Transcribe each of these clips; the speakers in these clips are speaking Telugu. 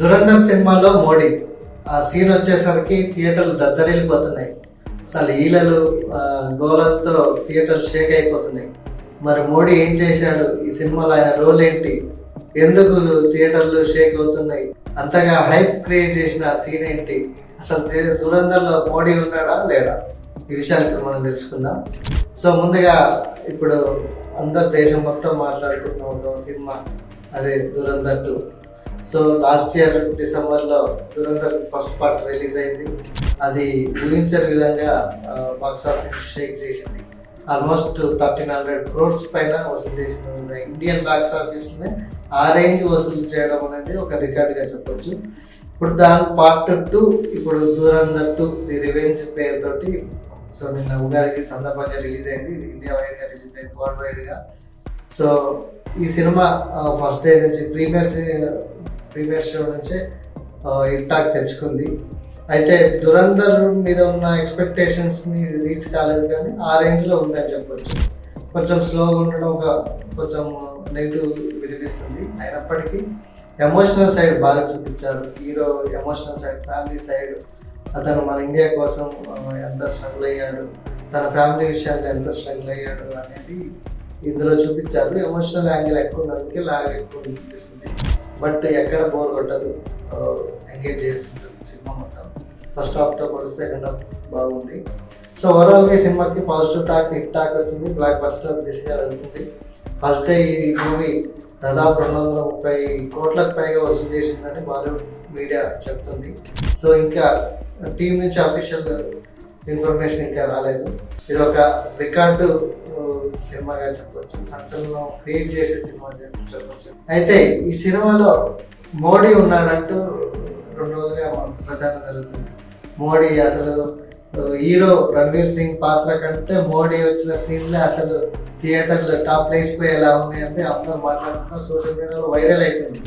దురంధర్ సినిమాలో మోడీ ఆ సీన్ వచ్చేసరికి థియేటర్లు దద్దరిల్లిపోతున్నాయి. అసలు ఈలలు గోలతో థియేటర్ షేక్ అయిపోతున్నాయి. మరి మోడీ ఏం చేశాడు ఈ సినిమాలో, ఆయన రోల్ ఏంటి, ఎందుకు థియేటర్లు షేక్ అవుతున్నాయి, అంతగా హైప్ క్రియేట్ చేసిన సీన్ ఏంటి, అసలు దురంధర్లో మోడీ ఉన్నాడా లేడా, ఈ విషయాలు ఇప్పుడు మనం తెలుసుకుందాం. సో ముందుగా ఇప్పుడు అందరు దేశం మొత్తం మాట్లాడుకున్న ఒక సినిమా అదే దురంధర్ 2. సో లాస్ట్ ఇయర్ డిసెంబర్లో దురంధర్ ఫస్ట్ పార్ట్ రిలీజ్ అయింది. అది ఊహించని విధంగా బాక్స్ ఆఫీస్ షేక్ చేసింది. ఆల్మోస్ట్ 1300 crores పైన వసూలు చేసింది. ఇండియన్ బాక్స్ ఆఫీస్ని ఆ రేంజ్ వసూలు చేయడం అనేది ఒక రికార్డ్గా చెప్పొచ్చు. ఇప్పుడు దాని పార్ట్ 2 ఇప్పుడు దురంధర్ 2 ది రివెంజ్ పేరుతోటి సో నిన్న ఉగాదికి సందర్భంగా రిలీజ్ అయింది. ఇది ఇండియా వైడ్గా రిలీజ్ అయింది, వరల్డ్ వైడ్గా. సో ఈ సినిమా ఫస్ట్ డే నుంచి ప్రీమియర్ షో నుంచే టాక్ తెచ్చుకుంది. అయితే దురంధర్ మీద ఉన్న ఎక్స్పెక్టేషన్స్ని రీచ్ కాలేదు, కానీ ఆ రేంజ్లో ఉందని చెప్పొచ్చు. కొంచెం స్లోగా ఉండడం ఒక కొంచెం నెగిటివ్ వినిపిస్తుంది. అయినప్పటికీ ఎమోషనల్ సైడ్ బాగా చూపించారు. Hero emotional side, family side, అతను మన ఇండియా కోసం ఎంత స్ట్రగుల్ అయ్యాడు, తన ఫ్యామిలీ విషయాల్లో ఎంత స్ట్రగుల్ అయ్యాడు అనేది ఇందులో చూపించారు. ఎమోషనల్ యాంగిల్ ఎక్కువ ఉన్నందుకే లాగా ఎక్కువ అనిపిస్తుంది. బట్ ఎక్కడ బోర్ కొట్టదు, ఎంగేజ్ చేస్తుంటుంది సినిమా మొత్తం. ఫస్ట్ హాఫ్తో పోలిస్తే సెకండ్ హాఫ్ బాగుంది. సో ఓవరాల్గా ఈ సినిమాకి పాజిటివ్ టాక్, హిట్ టాక్ వచ్చింది. బ్లాక్ బస్టర్ దిశగా వెళ్తుంది. ఫస్ట్ డే ఈ మూవీ దాదాపు 230 కోట్లకు పైగా వసూలు చేసిందని బాలీవుడ్ మీడియా చెప్తుంది. సో ఇంకా టీం నుంచి అఫీషియల్ ఇన్ఫర్మేషన్ ఇంకా రాలేదు. ఇది ఒక రికార్డు సినిమాగా చెప్పొచ్చు, సంచలనం క్రియేట్ చేసే సినిమా చెప్పొచ్చు. అయితే ఈ సినిమాలో మోడీ ఉన్నాడంటూ 2 రోజులుగా ప్రచారం జరుగుతుంది. మోడీ అసలు హీరో రణ్వీర్ సింగ్ పాత్ర కంటే మోడీ వచ్చిన సీన్లే అసలు థియేటర్లో టాప్ లేచిపోయేలా ఉన్నాయంటే అందరూ మాట్లాడుతున్నారు, సోషల్ మీడియాలో వైరల్ అవుతుంది.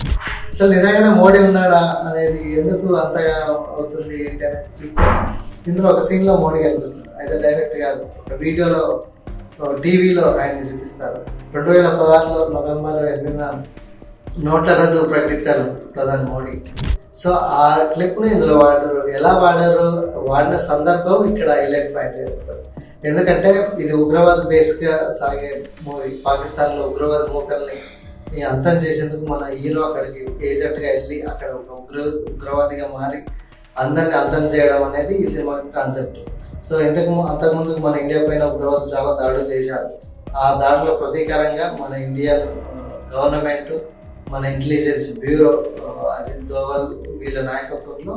అసలు నిజంగానే మోడీ ఉన్నాడా అనేది ఎందుకు అంతగా అవుతుంది ఏంటి అనేది చూస్తే ఇందులో ఒక సీన్లో మోడీ కనిపిస్తుంది. అయితే డైరెక్ట్ కాదు, ఒక వీడియోలో టీవీలో ఆయన చూపిస్తారు. 2016లో నవంబర్ 8న నోట్ల రద్దు ప్రకటించారు ప్రధాని మోడీ. సో ఆ క్లిప్ని ఇందులో వాడారు. ఎలా వాడారు, వాడిన సందర్భం ఇక్కడ హైలైట్ పాయింట్ చేసుకోవచ్చు. ఎందుకంటే ఇది ఉగ్రవాద బేస్గా సాగే మూవీ. పాకిస్తాన్లో ఉగ్రవాద మూకల్ని అంతం చేసేందుకు మన హీరో అక్కడికి ఏజెంట్గా వెళ్ళి అక్కడ ఒక ఉగ్రవాదిగా మారి అందరిని అంతం చేయడం అనేది ఈ సినిమా కాన్సెప్ట్. సో అంతకుముందు మన ఇండియా పైన ఉగ్రవాదులు చాలా దాడులు చేశారు. ఆ దాడుల ప్రతీకారంగా మన ఇండియన్ గవర్నమెంట్, మన ఇంటెలిజెన్స్ బ్యూరో, అజిత్ దోవల్ వీళ్ళ నాయకత్వంలో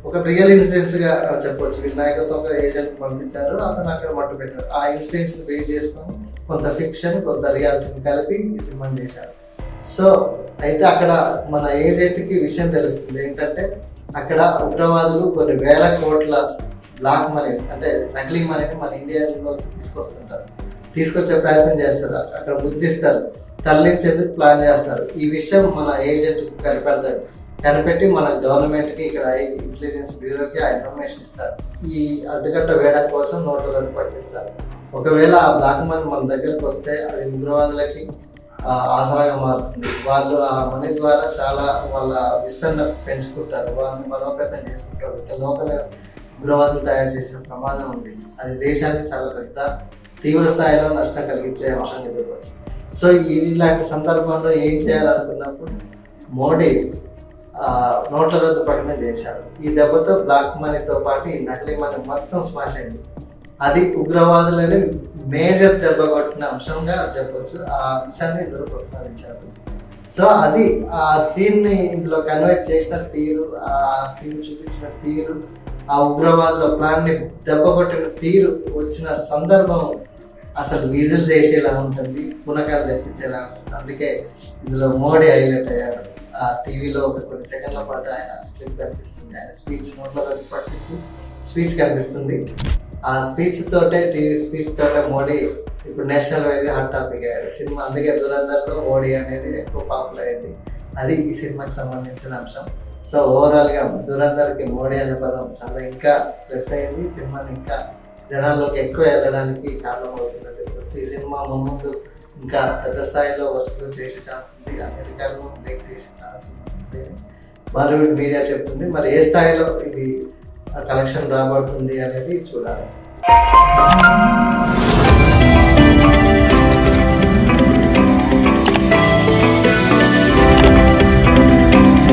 ఒక రియల్ ఇన్సిడెంట్స్గా చెప్పవచ్చు. వీళ్ళ నాయకత్వంలో ఏజెంట్ పంపించారు, అతను అక్కడ మట్టు పెట్టారు. ఆ ఇన్సిడెంట్స్ని బేస్ చేసుకొని కొంత ఫిక్షన్, కొంత రియాలిటీని కలిపి ఈ సినిమాని చేశారు. సో అయితే అక్కడ మన ఏజెంట్కి విషయం తెలుస్తుంది ఏంటంటే, అక్కడ ఉగ్రవాదులు కొన్ని వేల కోట్ల బ్లాక్ మనీ అంటే నకిలీ మనీని మన ఇండియాలోకి తీసుకొచ్చే ప్రయత్నం చేస్తారు. అక్కడ ముద్రిస్తారు, తరలించేందుకు ప్లాన్ చేస్తారు. ఈ విషయం మన ఏజెంట్ కనిపెట్టి మన గవర్నమెంట్కి, ఇక్కడ ఇంటెలిజెన్స్ బ్యూరోకి ఆ ఇన్ఫర్మేషన్ ఇస్తారు. ఈ అడ్డుకట్ట వేయడం కోసం నోట్ల రద్దు పట్టిస్తారు. ఒకవేళ ఆ బ్లాక్ మనీ మన దగ్గరకు వస్తే అది ఉగ్రవాదులకి ఆసరాగా మారుతుంది. వాళ్ళు ఆ మనీ ద్వారా చాలా వాళ్ళ విస్తరణ పెంచుకుంటారు, వాళ్ళని బలోపేతం చేసుకుంటారు. ఇక లోకల్ ఉగ్రవాదులు తయారు చేసిన ప్రమాదం ఉంది. అది దేశానికి చాలా పెద్ద తీవ్ర స్థాయిలో నష్టం కలిగించే అంశంగా చెప్పవచ్చు. సో ఇలాంటి సందర్భంలో ఏం చేయాలనుకున్నప్పుడు మోడీ నోట్ల రద్దు ప్రకటన చేశారు. ఈ దెబ్బతో బ్లాక్ మనీతో పాటు ఈ నకిలీ మనీ మొత్తం స్మాష్ అయింది. అది ఉగ్రవాదులని మేజర్ దెబ్బ కొట్టిన అంశంగా చెప్పొచ్చు. ఆ అంశాన్ని ఇందులో ప్రస్తావించారు. సో అది ఆ సీన్ని ఇందులో కన్వే చేసిన తీరు, ఆ సీన్ చూపించిన తీరు, ఆ ఉగ్రవాదుల ప్లాన్ని దెబ్బ కొట్టిన తీరు, వచ్చిన సందర్భం అసలు విజిల్స్ వేసేలా ఉంటుంది, పునకాలు తెప్పించేలా ఉంటుంది. అందుకే ఇందులో మోడీ హైలైట్ అయ్యాడు. ఆ టీవీలో కొన్ని సెకండ్ల పాటు ఆయన క్లిప్ కనిపిస్తుంది, ఆయన స్పీచ్ నోట్లో పట్టిస్తూ స్పీచ్ కనిపిస్తుంది. ఆ స్పీచ్ తోటే, టీవీ స్పీచ్ తోటే మోడీ ఇప్పుడు నేషనల్ వైడ్గా హాట్ టాపిక్ అయ్యాడు సినిమా. అందుకే దురంధర్లో మోడీ అనేది ఎక్కువ పాపులర్ అయింది. అది ఈ సినిమాకి సంబంధించిన అంశం. సో ఓవరాల్గా దురంధర్కి మోడీ అనే పదం చాలా ఇంకా ప్లస్ అయింది. సినిమాని ఇంకా జనాల్లోకి ఎక్కువ వెళ్ళడానికి కారణం అవుతుందని చెప్పొచ్చు. ఈ సినిమా ముందు ఇంకా పెద్ద స్థాయిలో వసూలు చేసే ఛాన్స్ ఉంది, అమెరికాలో బ్రేక్ చేసే ఛాన్స్ ఉంది. బాలీవుడ్ మీడియా చెప్తుంది. మరి ఏ స్థాయిలో ఇది కలెక్షన్ రాబడుతుంది అనేది చూడాలి.